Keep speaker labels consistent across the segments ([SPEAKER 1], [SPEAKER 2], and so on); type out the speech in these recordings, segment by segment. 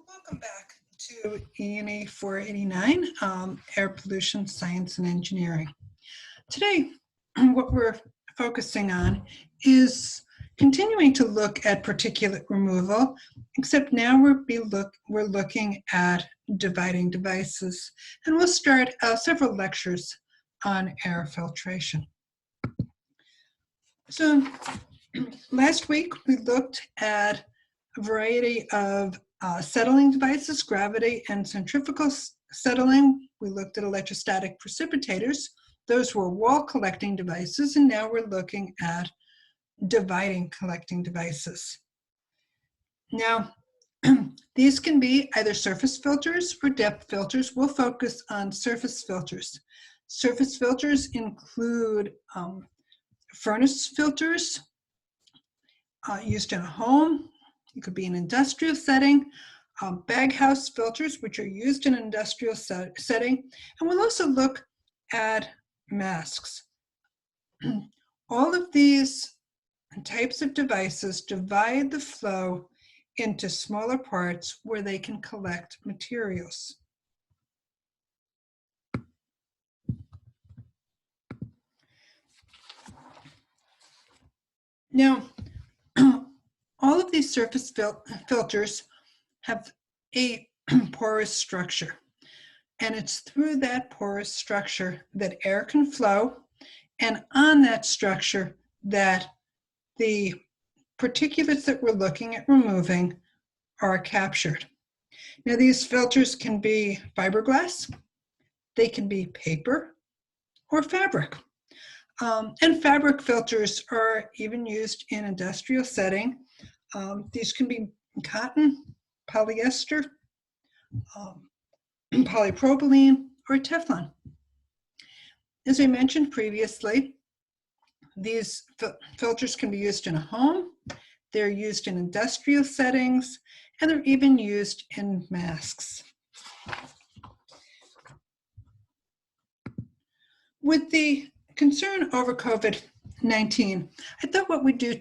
[SPEAKER 1] Welcome back to ENE 489, Air Pollution, Science and Engineering. Today, what we're focusing on is continuing to look at particulate removal, except now we're looking at dividing devices, and we'll start several lectures on air filtration. So last week we looked at a variety of settling devices, gravity and centrifugal settling. We looked at electrostatic precipitators. Those were wall collecting devices, and now we're looking at dividing collecting devices. Now, these can be either surface filters or depth filters. We'll focus on surface filters. Surface filters include furnace filters used in a home. It could be an industrial setting, baghouse filters, which are used in an industrial setting, and we'll also look at masks. All of these types of devices divide the flow into smaller parts where they can collect materials. Now, all of these surface filters have a porous structure, and it's through that porous structure that air can flow, and on that structure that the particulates that we're looking at removing are captured. Now, these filters can be fiberglass, they can be paper, or fabric. And fabric filters are even used in industrial setting. These can be cotton, polyester, polypropylene, or Teflon. As I mentioned previously, these filters can be used in a home, they're used in industrial settings, and they're even used in masks. With the concern over COVID-19, I thought what we'd do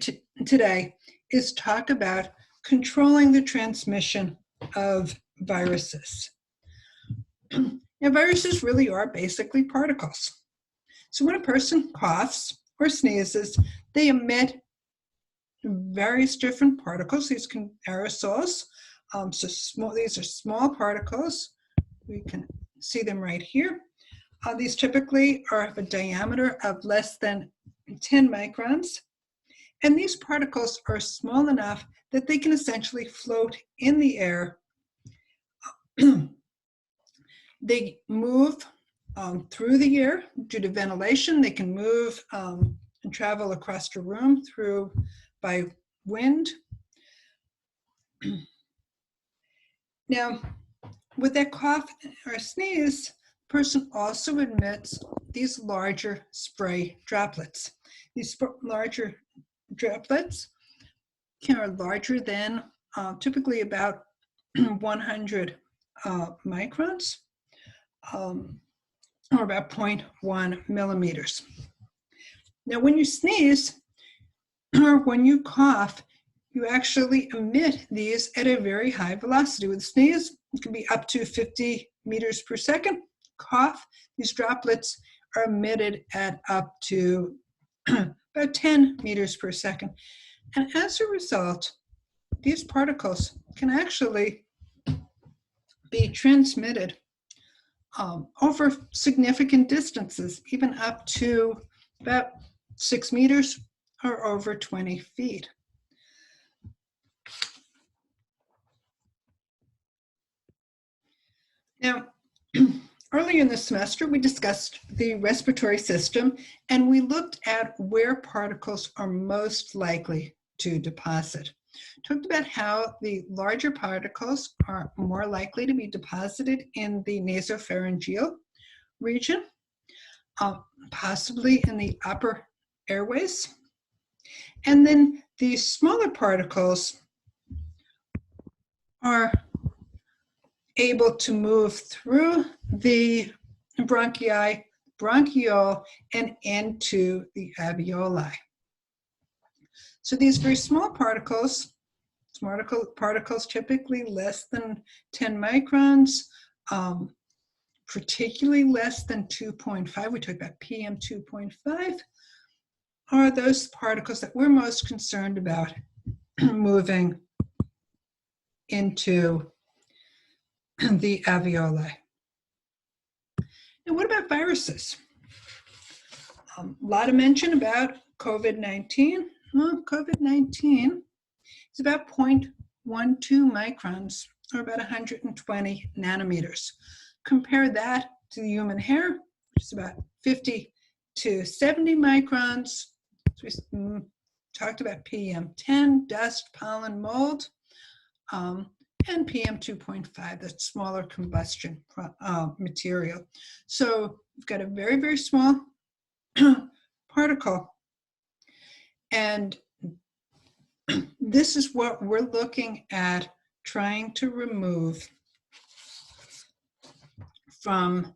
[SPEAKER 1] today is talk about controlling the transmission of viruses. Now, viruses really are basically particles. So when a person coughs or sneezes, they emit various different particles. These can aerosols. These are small particles. We can see them right here. These typically are of a diameter of less than 10 microns. And these particles are small enough that they can essentially float in the air. They move through the air due to ventilation. They can move and travel across the room by wind. Now, with that cough or sneeze, the person also emits these larger spray droplets. These larger droplets are larger than typically about 100 microns, or about 0.1 millimeters. Now, when you sneeze or when you cough, you actually emit these at a very high velocity. With sneeze, it can be up to 50 meters per second. Cough, these droplets are emitted at up to about 10 meters per second. And as a result, these particles can actually be transmitted over significant distances, even up to about 6 meters or over 20 feet. Now, earlier in the semester, we discussed the respiratory system, and we looked at where particles are most likely to deposit. Talked about how the larger particles are more likely to be deposited in the nasopharyngeal region, possibly in the upper airways. And then the smaller particles are able to move through the bronchiole, and into the alveoli. So these very small particles, particles typically less than 10 microns, particularly less than 2.5. We talked about PM 2.5, are those particles that we're most concerned about moving into the alveoli. And what about viruses? A lot of mention about COVID-19. Well, COVID-19 is about 0.12 microns, or about 120 nanometers. Compare that to the human hair, which is about 50 to 70 microns. So we talked about PM10, dust, pollen, mold, and PM 2.5, that's smaller combustion material. So we've got a very, very small particle. And this is what we're looking at trying to remove from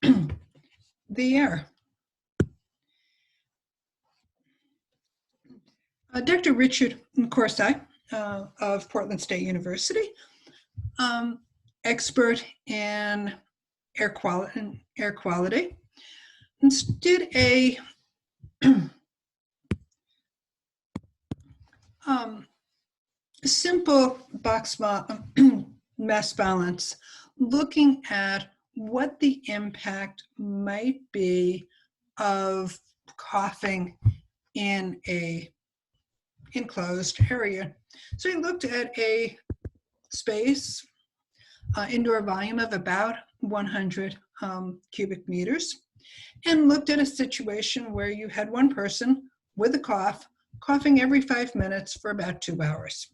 [SPEAKER 1] the air. Dr. Richard Corsai of Portland State University, expert in air quality, and did a simple box mass balance, looking at what the impact might be of coughing in a enclosed area. So he looked at a space, indoor volume of about 100 cubic meters, and looked at a situation where you had one person with a cough, coughing every 5 minutes for about 2 hours.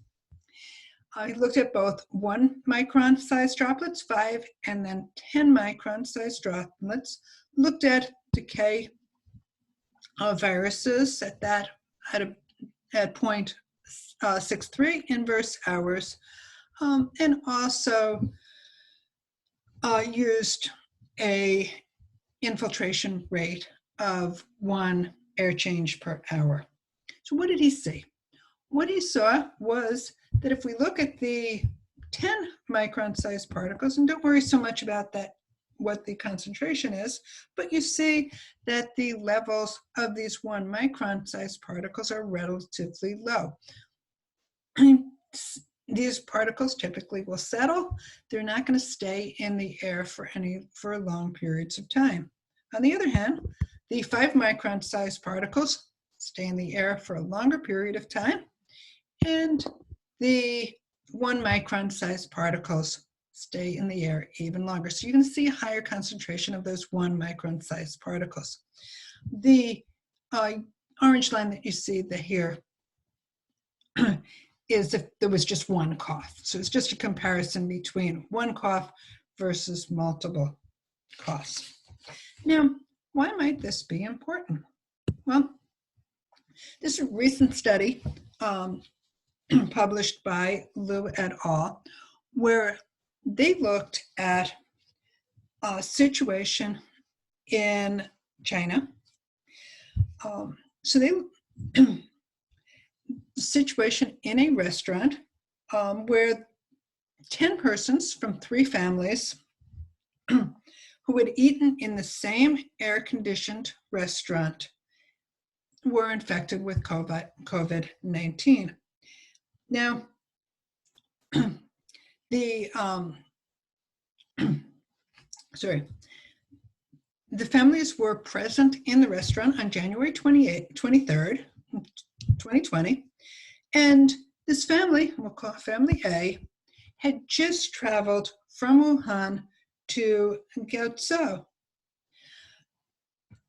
[SPEAKER 1] He looked at both 1 micron size droplets, 5, and then 10 micron size droplets, looked at decay of viruses at 0.63 inverse hours, and also used a infiltration rate of 1 air change per hour. So what did he see? What he saw was that if we look at the 10 micron size particles, and don't worry so much about that, what the concentration is, but you see that the levels of these 1 micron size particles are relatively low. These particles typically will settle. They're not going to stay in the air for long periods of time. On the other hand, the 5 micron size particles stay in the air for a longer period of time, and the 1 micron size particles stay in the air even longer. So you're going to see a higher concentration of those 1 micron size particles. The orange line that you see here is if there was just 1 cough. So it's just a comparison between 1 cough versus multiple coughs. Now, why might this be important? Well, this is a recent study published by Liu et al., where they looked at a situation in China. So the situation in a restaurant where 10 persons from 3 families who had eaten in the same air-conditioned restaurant were infected with COVID-19. Now, the families were present in the restaurant on January 23rd, 2020, and this family, we'll call Family A, had just traveled from Wuhan to Guangzhou.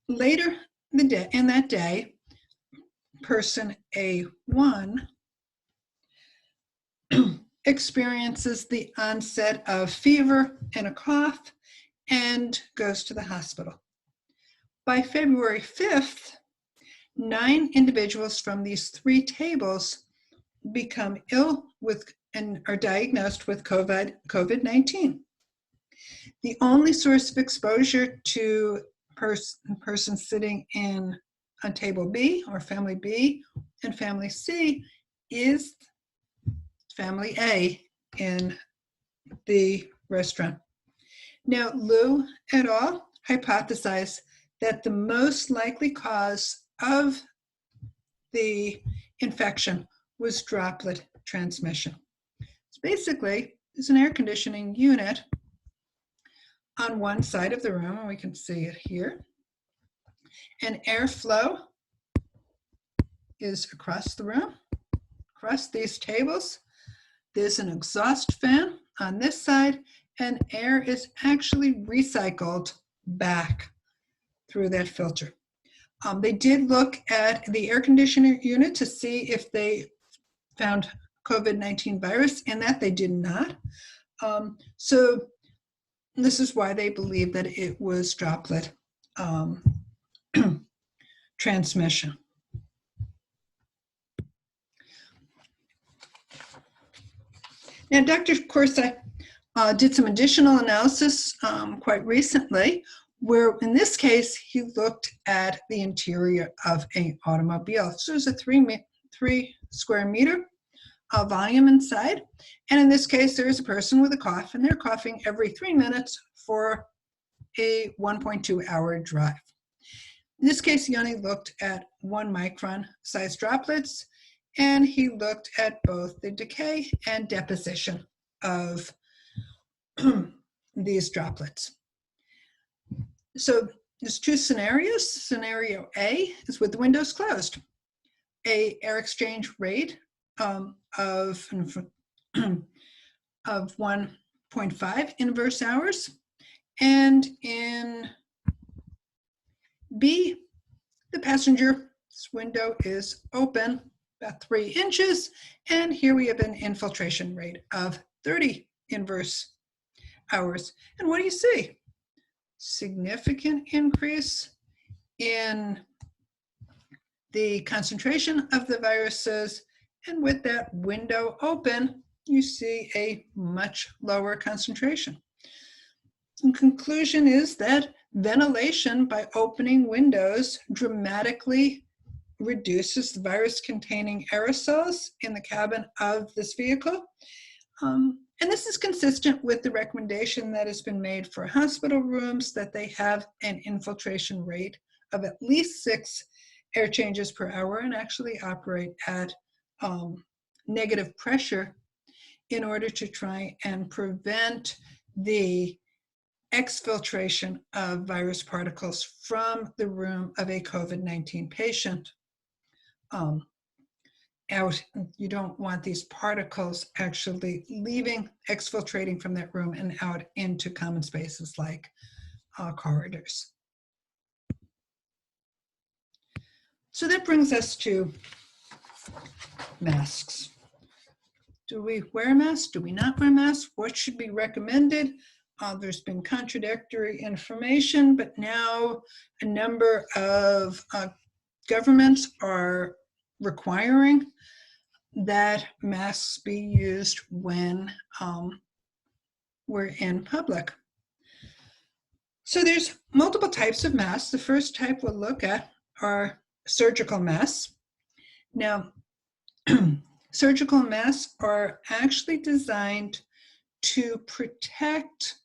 [SPEAKER 1] Later in that day, person A1 experiences the onset of fever and a cough and goes to the hospital. By February 5th, 9 individuals from these 3 tables become ill with and are diagnosed with COVID-19. The only source of exposure to persons sitting on table B or family B and family C is family A in the restaurant. Now, Liu et al. Hypothesized that the most likely cause of the infection was droplet transmission. So basically, there's an air conditioning unit on one side of the room, and we can see it here. And airflow is across the room, across these tables. There's an exhaust fan on this side, and air is actually recycled back through that filter. They did look at the air conditioner unit to see if they found COVID-19 virus in that. They did not. So this is why they believe that it was droplet transmission. Now, Dr. Corsi did some additional analysis quite recently, where in this case, he looked at the interior of an automobile. So there's a 3 square meter volume inside. And in this case, there is a person with a cough, and they're coughing every 3 minutes for a 1.2 hour drive. In this case, he only looked at 1 micron size droplets, and he looked at both the decay and deposition of these droplets. So there's 2 scenarios. Scenario A is with the windows closed. A air exchange rate of 1.5 inverse hours. And in B, the passenger's window is open about 3 inches. And here we have an infiltration rate of 30 inverse hours. And what do you see? Significant increase in the concentration of the viruses, and with that window open, you see a much lower concentration. The conclusion is that ventilation by opening windows dramatically reduces the virus-containing aerosols in the cabin of this vehicle. And this is consistent with the recommendation that has been made for hospital rooms that they have an infiltration rate of at least 6 air changes per hour and actually operate at negative pressure in order to try and prevent the exfiltration of virus particles from the room of a COVID-19 patient out. You don't want these particles actually leaving, exfiltrating from that room and out into common spaces like corridors. So that brings us to masks. Do we wear masks? Do we not wear masks? What should be recommended? There's been contradictory information, but now a number of governments are requiring that masks be used when we're in public. So there's multiple types of masks. The first type we'll look at are surgical masks. Now, surgical masks are actually designed to protect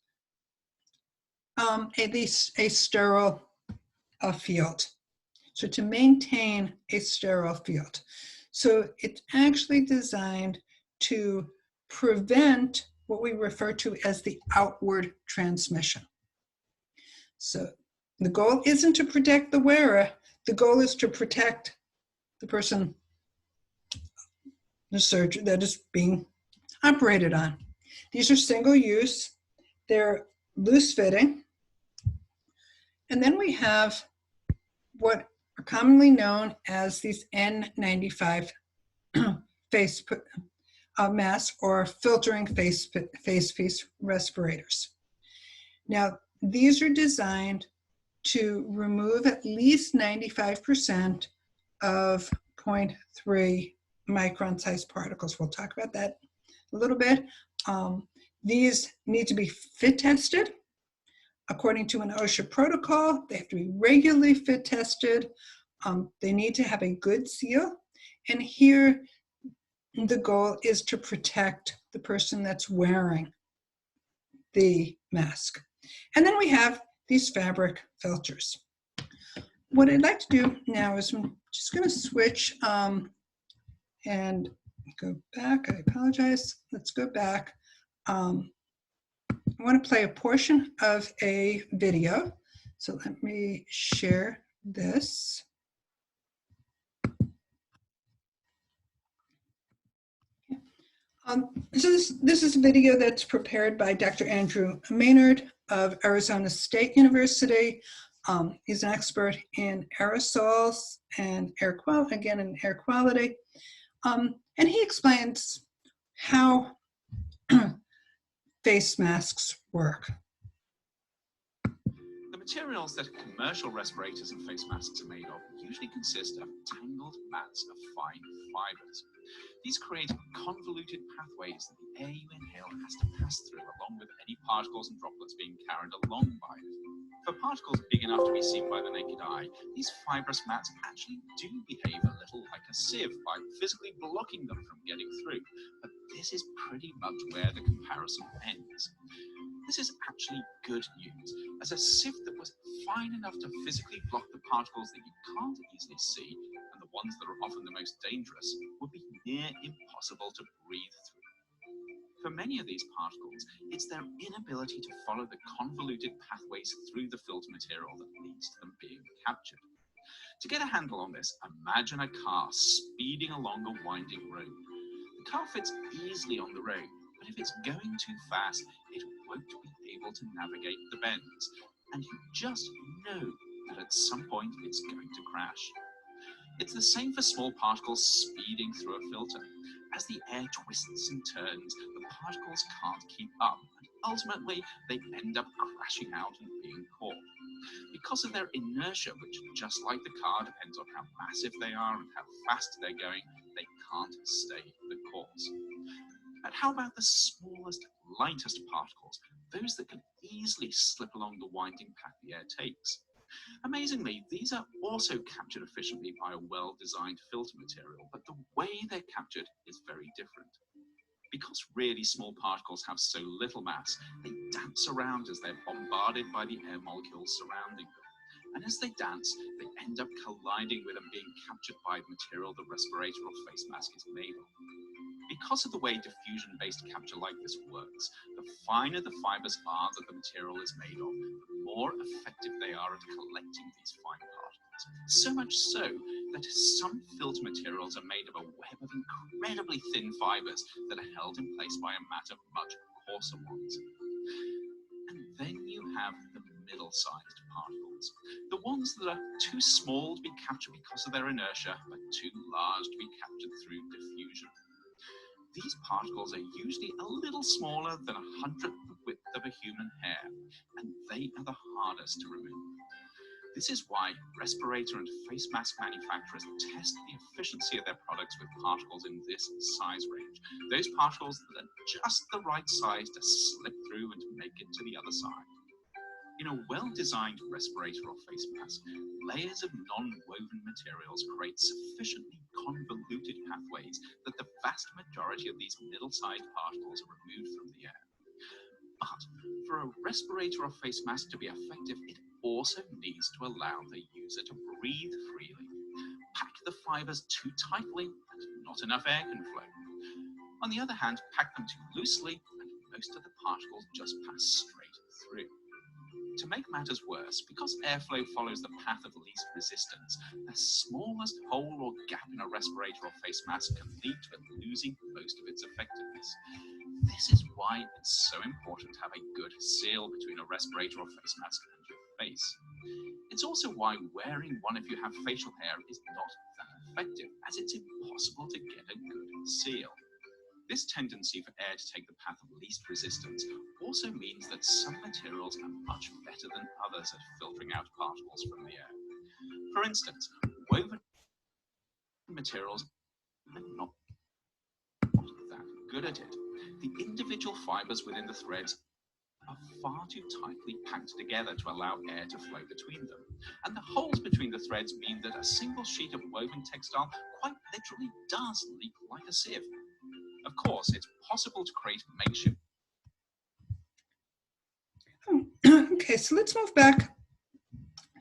[SPEAKER 1] a sterile field. So to maintain a sterile field. So it's actually designed to prevent what we refer to as the outward transmission. So the goal isn't to protect the wearer. The goal is to protect the person, the surgeon that is being operated on. These are single use. They're loose fitting. And then we have what are commonly known as these N95 face masks or filtering face piece respirators. Now, these are designed to remove at least 95% of 0.3 micron size particles. We'll talk about that a little bit. These need to be fit tested. According to an OSHA protocol, they have to be regularly fit tested. They need to have a good seal. And here, the goal is to protect the person that's wearing the mask. And then we have these fabric filters. What I'd like to do now is I'm just going to switch and go back. I apologize. Let's go back. I want to play a portion of a video. So let me share this. So this is a video that's prepared by Dr. Andrew Maynard of Arizona State University. He's an expert in aerosols and air quality. And he explains how face masks work.
[SPEAKER 2] The materials that commercial respirators and face masks are made of usually consist of tangled mats of fine fibers. These create convoluted pathways that the air you inhale has to pass through, along with any particles and droplets being carried along by it. For particles big enough to be seen by the naked eye, these fibrous mats actually do behave a little like a sieve by physically blocking them from getting through, but this is pretty much where the comparison ends. This is actually good news, as a sieve that was fine enough to physically block the particles that you can't easily see, and the ones that are often the most dangerous, would be near impossible to breathe through. For many of these particles, it's their inability to follow the convoluted pathways through the filter material that leads to them being captured. To get a handle on this, imagine a car speeding along a winding road. The car fits easily on the road, but if it's going too fast, it won't be able to navigate the bends, and you just know that at some point it's going to crash. It's the same for small particles speeding through a filter. As the air twists and turns, the particles can't keep up, and ultimately they end up crashing out and being caught. Because of their inertia, which just like the car depends on how massive they are and how fast they're going, they can't stay the course. But how about the smallest, lightest particles, those that can easily slip along the winding path the air takes? Amazingly, these are also captured efficiently by a well-designed filter material, but the way they're captured is very different. Because really small particles have so little mass, they dance around as they're bombarded by the air molecules surrounding them. And as they dance, they end up colliding with and being captured by the material the respirator or face mask is made of. Because of the way diffusion-based capture like this works, the finer the fibers are that the material is made of, the more effective they are at collecting these fine particles. So much so that some filter materials are made of a web of incredibly thin fibers that are held in place by a mat of much coarser ones. And then you have the middle-sized particles, the ones that are too small to be captured because of their inertia, but too large to be captured through diffusion. These particles are usually a little smaller than 1/100th the width of a human hair, and they are the hardest to remove. This is why respirator and face mask manufacturers test the efficiency of their products with particles in this size range, those particles that are just the right size to slip through and to make it to the other side. In a well-designed respirator or face mask, layers of non-woven materials create sufficiently convoluted pathways that the vast majority of these middle-sized particles are removed from the air. But for a respirator or face mask to be effective, it also needs to allow the user to breathe freely. Pack the fibers too tightly and not enough air can flow. On the other hand, pack them too loosely and most of the particles just pass straight through. To make matters worse, because airflow follows the path of least resistance, the smallest hole or gap in a respirator or face mask can lead to it losing most of its effectiveness. This is why it's so important to have a good seal between a respirator or face mask and your face. It's also why wearing one if you have facial hair is not that effective, as it's impossible to get a good seal. This tendency for air to take the path of least resistance also means that some materials are much better than others at filtering out particles from the air. For instance, woven materials are not that good at it. The individual fibers within the threads are far too tightly packed together to allow air to flow between them. And the holes between the threads mean that a single sheet of woven textile quite literally does leak like a sieve. Of course, it's possible to create makeshift.
[SPEAKER 1] Okay, so let's move back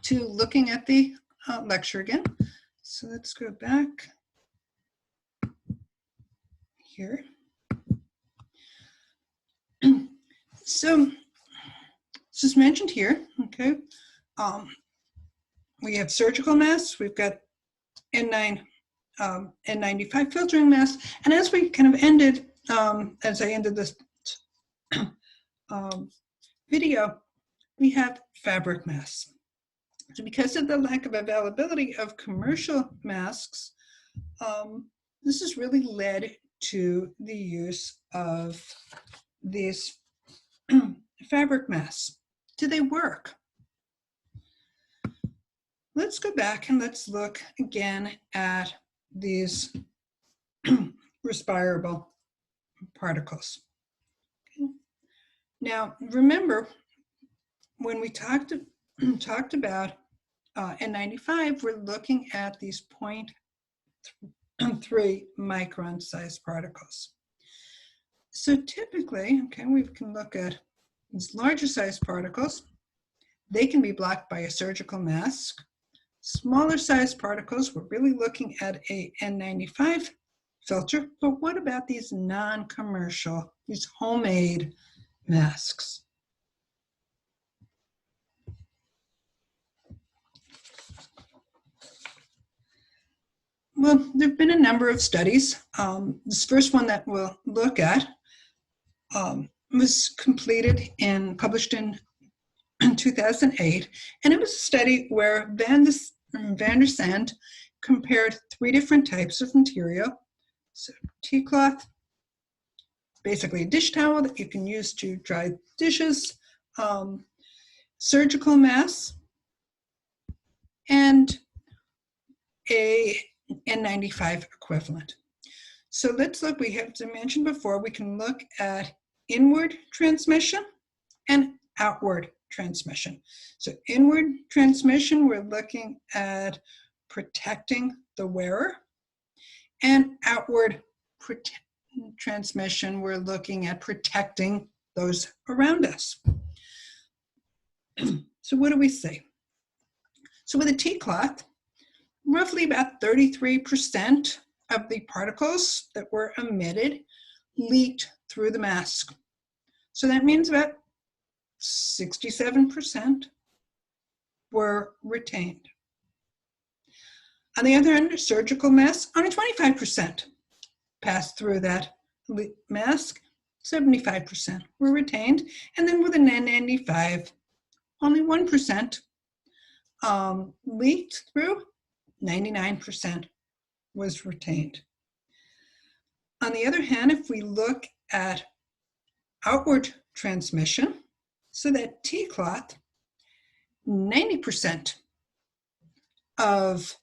[SPEAKER 1] to looking at the lecture again. So let's go back here. So, as mentioned here, okay, we have surgical masks, we've got N95 filtering masks, and as we kind of ended, as I ended this video, we have fabric masks. So because of the lack of availability of commercial masks, this has really led to the use of these fabric masks. Do they work? Let's go back and let's look again at these respirable particles. Okay. Now, remember, when we talked about N95, we're looking at these 0.3 micron size particles. So typically, okay, we can look at these larger size particles. They can be blocked by a surgical mask. Smaller size particles, we're really looking at a N95 filter, but what about these non-commercial, these homemade masks? Well, there have been a number of studies. This first one that we'll look at was published in 2008, and it was a study where Van der Sande compared 3 different types of material. So tea cloth, basically a dish towel that you can use to dry dishes, surgical masks, and a N95 equivalent. So let's look, we have, as I mentioned before, we can look at inward transmission and outward transmission. So inward transmission, we're looking at protecting the wearer, and outward transmission, we're looking at protecting those around us. So what do we see? So with a tea cloth, roughly about 33% of the particles that were emitted leaked through the mask. So that means about 67% were retained. On the other hand, surgical masks, only 25% passed through that mask, 75% were retained. And then with an N95, only 1% leaked through, 99% was retained. On the other hand, if we look at outward transmission, so that tea cloth, 90% of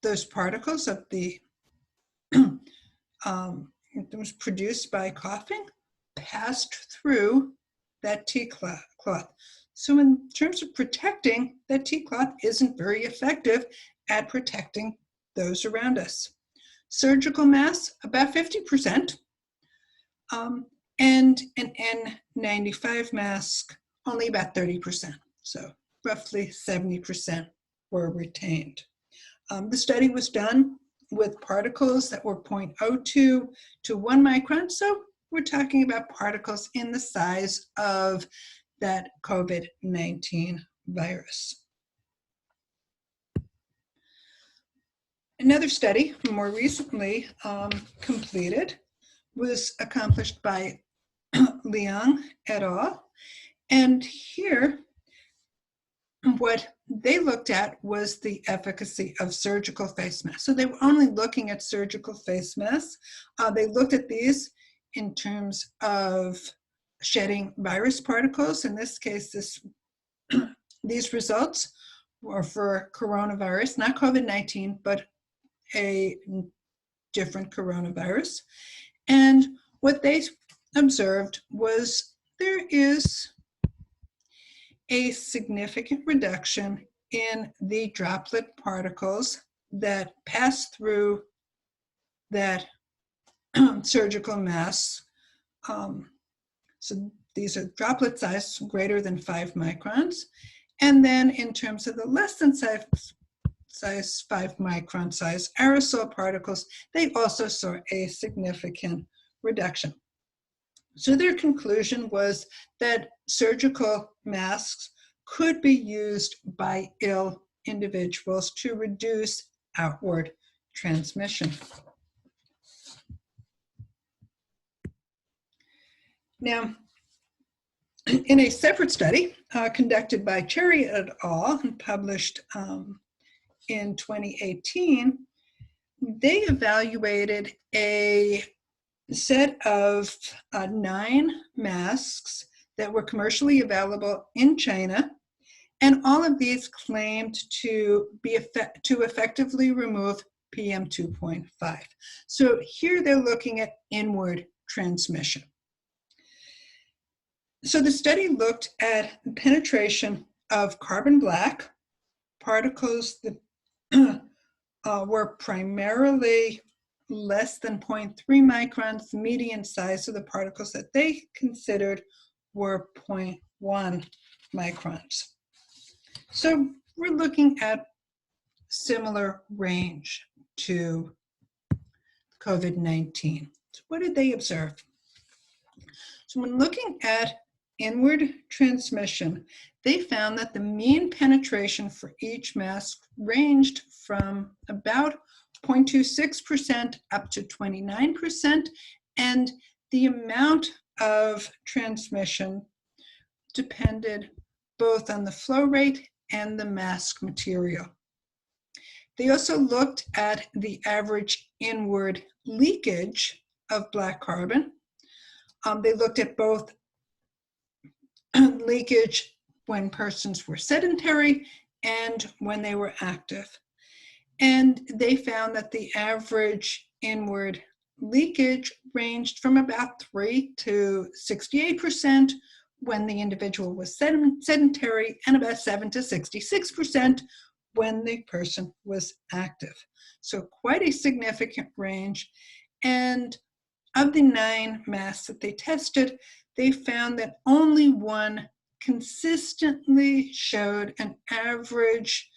[SPEAKER 1] those particles of the that was produced by coughing passed through that tea cloth. So in terms of protecting, that tea cloth isn't very effective at protecting those around us. Surgical masks, about 50%, and an N95 mask, only about 30%. So roughly 70% were retained. The study was done with particles that were 0.02 to 1 micron. So we're talking about particles in the size of that COVID-19 virus. Another study more recently completed was accomplished by Liang et al. And here, what they looked at was the efficacy of surgical face masks. So they were only looking at surgical face masks. They looked at these in terms of shedding virus particles. In this case, these results were for coronavirus, not COVID-19, but a different coronavirus. And what they observed was there is a significant reduction in the droplet particles that pass through that surgical masks. So these are droplet size greater than 5 microns. And then in terms of the less than 5 micron size aerosol particles, they also saw a significant reduction. So their conclusion was that surgical masks could be used by ill individuals to reduce outward transmission. Now, in a separate study conducted by Cherry et al. And published in 2018, they evaluated a set of 9 masks that were commercially available in China, and all of these claimed to effectively remove PM 2.5. So here they're looking at inward transmission. So the study looked at the penetration of carbon black particles that were primarily less than 0.3 microns. The median size of the particles that they considered were 0.1 microns. So we're looking at similar range to COVID-19. So what did they observe? So when looking at inward transmission, they found that the mean penetration for each mask ranged from about 0.26% up to 29%, and the amount of transmission depended both on the flow rate and the mask material. They also looked at the average inward leakage of black carbon. They looked at both leakage when persons were sedentary and when they were active. And they found that the average inward leakage ranged from about 3 to 68% when the individual was sedentary, and about 7 to 66% when the person was active. So quite a significant range. And of the 9 masks that they tested, they found that only one consistently showed an average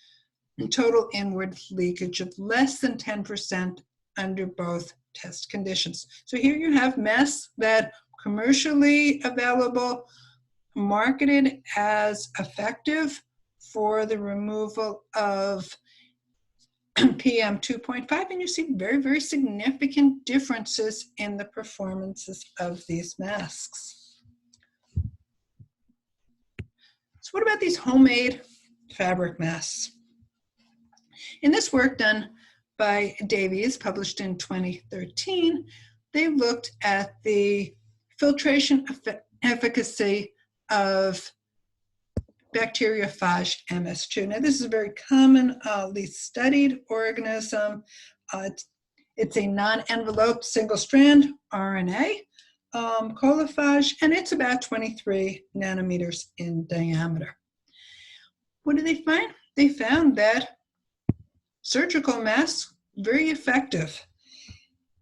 [SPEAKER 1] total inward leakage of less than 10% under both test conditions. So here you have masks that commercially available, marketed as effective for the removal of PM 2.5, and you see very, very significant differences in the performances of these masks. So what about these homemade fabric masks? In this work done by Davies, published in 2013, they looked at the filtration efficacy of bacteriophage MS2. Now, this is a very commonly studied organism. It's a non-enveloped single-strand RNA colophage, and it's about 23 nanometers in diameter. What did they find? They found that surgical masks very effective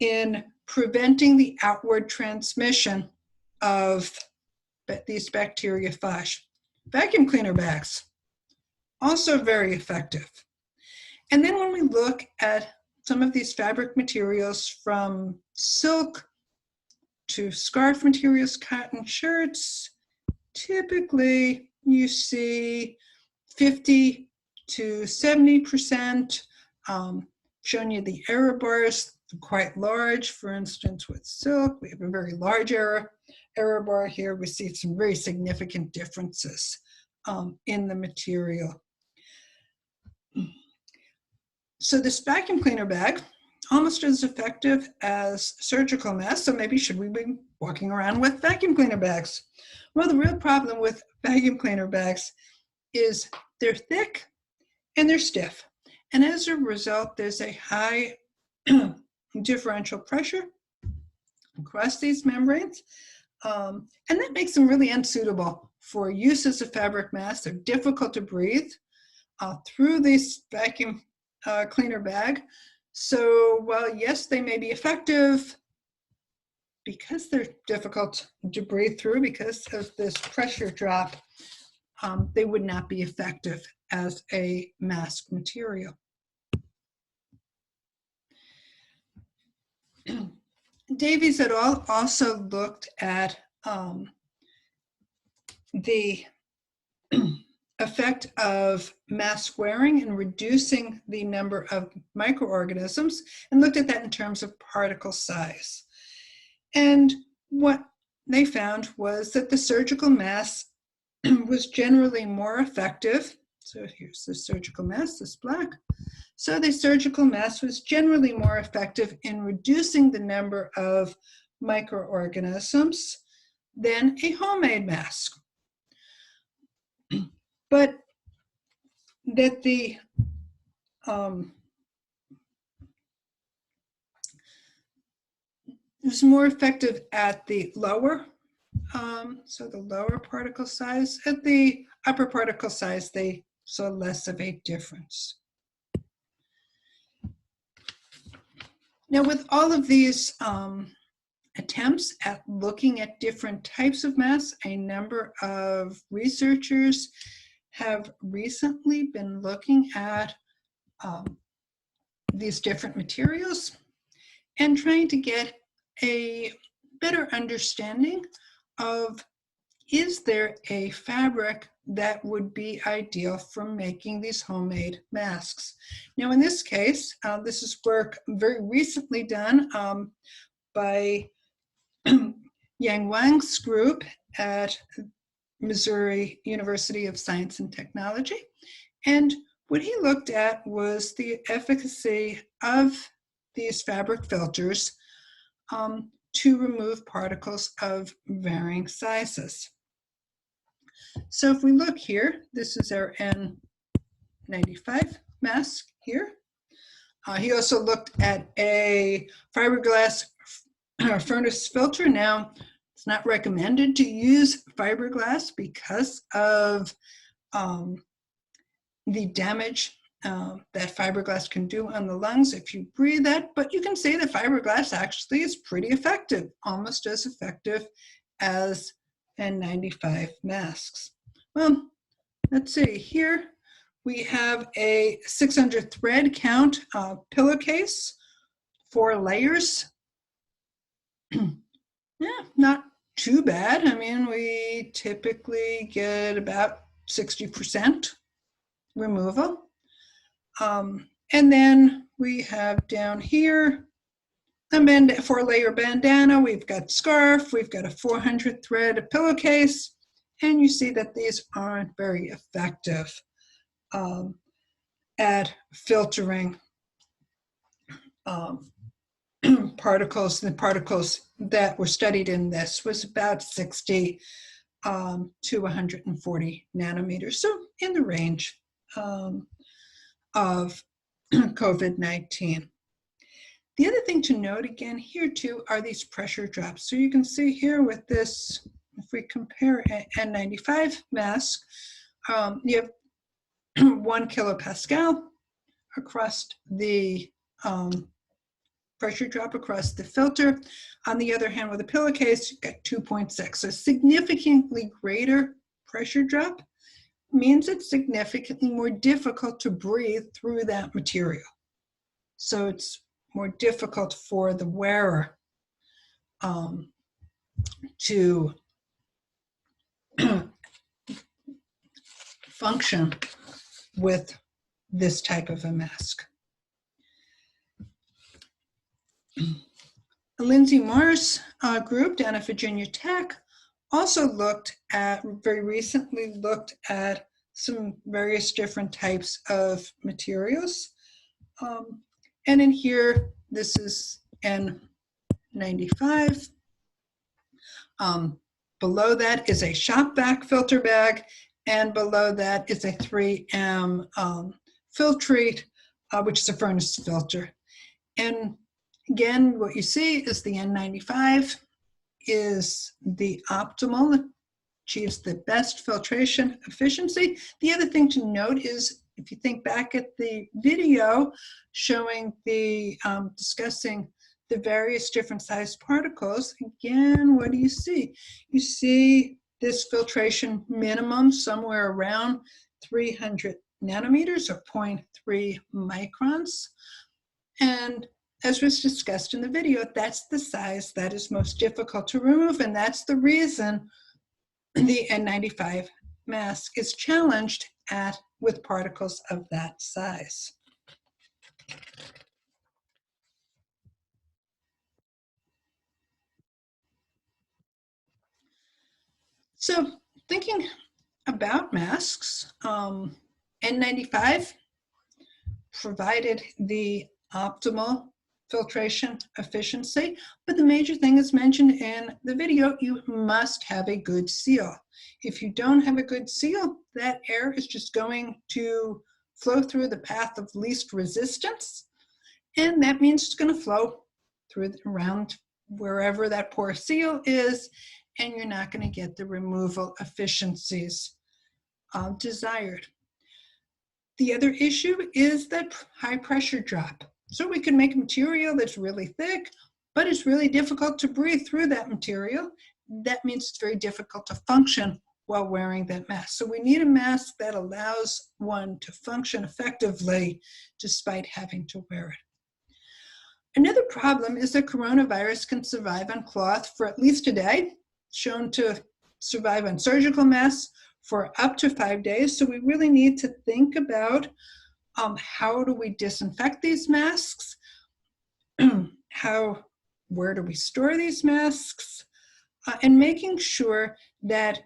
[SPEAKER 1] in preventing the outward transmission of these bacteriophage. Vacuum cleaner bags, also very effective. And then when we look at some of these fabric materials, from silk to scarf materials, cotton shirts, typically you see 50 to 70%. Showing you the error bars, quite large. For instance, with silk, we have a very large error bar here. We see some very significant differences in the material. So this vacuum cleaner bag, almost as effective as surgical masks. So maybe should we be walking around with vacuum cleaner bags? Well, the real problem with vacuum cleaner bags is they're thick and they're stiff. And as a result, there's a high differential pressure across these membranes. And that makes them really unsuitable for use as a fabric mask. They're difficult to breathe through this vacuum cleaner bag. So while yes, they may be effective, because they're difficult to breathe through because of this pressure drop, they would not be effective as a mask material. Davies et al. Also looked at the effect of mask wearing and reducing the number of microorganisms, and looked at that in terms of particle size. And what they found was that the surgical mask was generally more effective. So here's the surgical mask, this black. So the surgical mask was generally more effective in reducing the number of microorganisms than a homemade mask. But that the it was more effective at the lower, so the lower particle size. At the upper particle size, they saw less of a difference. Now, with all of these attempts at looking at different types of masks, a number of researchers have recently been looking at these different materials and trying to get a better understanding of, is there a fabric that would be ideal for making these homemade masks? Now, in this case, this is work very recently done by Yang Wang's group at Missouri University of Science and Technology. And what he looked at was the efficacy of these fabric filters to remove particles of varying sizes. So if we look here, this is our N95 mask here. He also looked at a fiberglass furnace filter. Now, it's not recommended to use fiberglass because of the damage that fiberglass can do on the lungs if you breathe that, but you can say that fiberglass actually is pretty effective, almost as effective as N95 masks. Well, let's see, here we have a 600 thread count pillowcase, 4 layers. Yeah, not too bad. I mean, we typically get about 60% removal. And then we have down here a 4-layer bandana. We've got scarf. We've got a 400 thread pillowcase. And you see that these aren't very effective at filtering particles. The particles that were studied in this was about 60 to 140 nanometers. So in the range of COVID-19. The other thing to note again here too are these pressure drops. So you can see here with this, if we compare an N95 mask, you have 1 kilopascal across the pressure drop across the filter. On the other hand, with a pillowcase, you've got 2.6. So significantly greater pressure drop means it's significantly more difficult to breathe through that material. So it's more difficult for the wearer to function with this type of a mask. Lindsay Moore's group down at Virginia Tech also very recently looked at some various different types of materials. And in here, this is N95. Below that is a shop vac filter bag, and below that is a 3M Filtrate, which is a furnace filter. And again, what you see is the N95 is the optimal, achieves the best filtration efficiency. The other thing to note is, if you think back at the video showing the discussing the various different size particles, again, what do you see? You see this filtration minimum somewhere around 300 nanometers or 0.3 microns. And as was discussed in the video, that's the size that is most difficult to remove, and that's the reason the N95 mask is challenged with particles of that size. So thinking about masks, N95 provided the optimal filtration efficiency, but the major thing is mentioned in the video, you must have a good seal. If you don't have a good seal, that air is just going to flow through the path of least resistance, and that means it's going to flow through around wherever that pore seal is, and you're not going to get the removal efficiencies desired. The other issue is that high pressure drop. So we can make a material that's really thick, but it's really difficult to breathe through that material. That means it's very difficult to function while wearing that mask. So we need a mask that allows one to function effectively despite having to wear it. Another problem is that coronavirus can survive on cloth for at least a day, shown to survive on surgical masks for up to 5 days. So we really need to think about how do we disinfect these masks? Where do we store these masks? And making sure that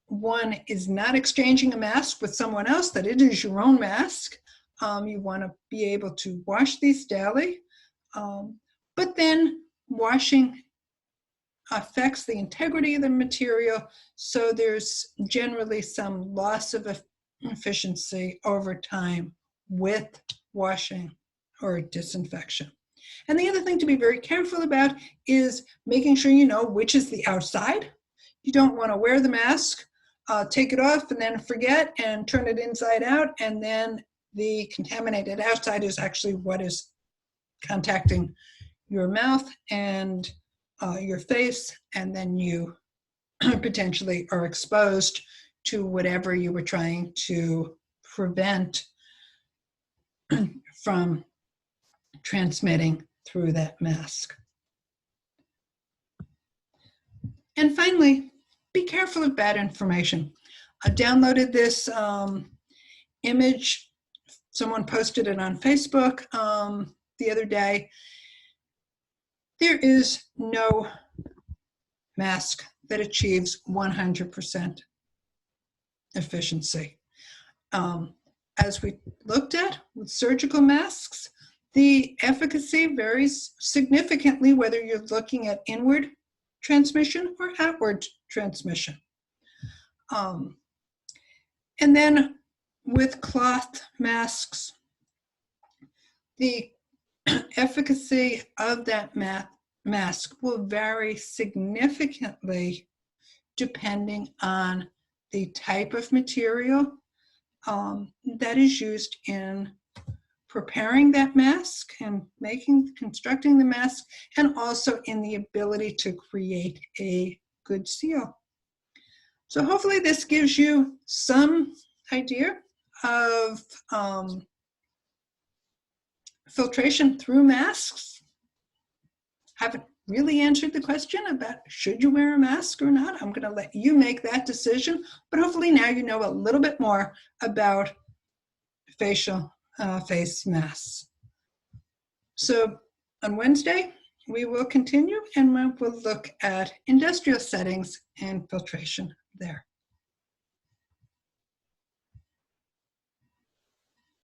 [SPEAKER 1] one is not exchanging a mask with someone else, that it is your own mask. You want to be able to wash these daily. But then washing affects the integrity of the material, so there's generally some loss of efficiency over time with washing or disinfection. And the other thing to be very careful about is making sure you know which is the outside. You don't want to wear the mask, take it off, and then forget and turn it inside out, and then the contaminated outside is actually what is contacting your mouth and your face, and then you potentially are exposed to whatever you were trying to prevent from transmitting through that mask. And finally, be careful of bad information. I downloaded this image. Someone posted it on Facebook the other day. There is no mask that achieves 100% efficiency. As we looked at with surgical masks, the efficacy varies significantly whether you're looking at inward transmission or outward transmission. And then with cloth masks, the efficacy of that mask will vary significantly depending on the type of material that is used in preparing that mask and constructing the mask, and also in the ability to create a good seal. So hopefully this gives you some idea of filtration through masks. Haven't really answered the question about should you wear a mask or not. I'm going to let you make that decision, but hopefully now you know a little bit more about facial face masks. So on Wednesday, we will continue and we'll look at industrial settings and filtration there.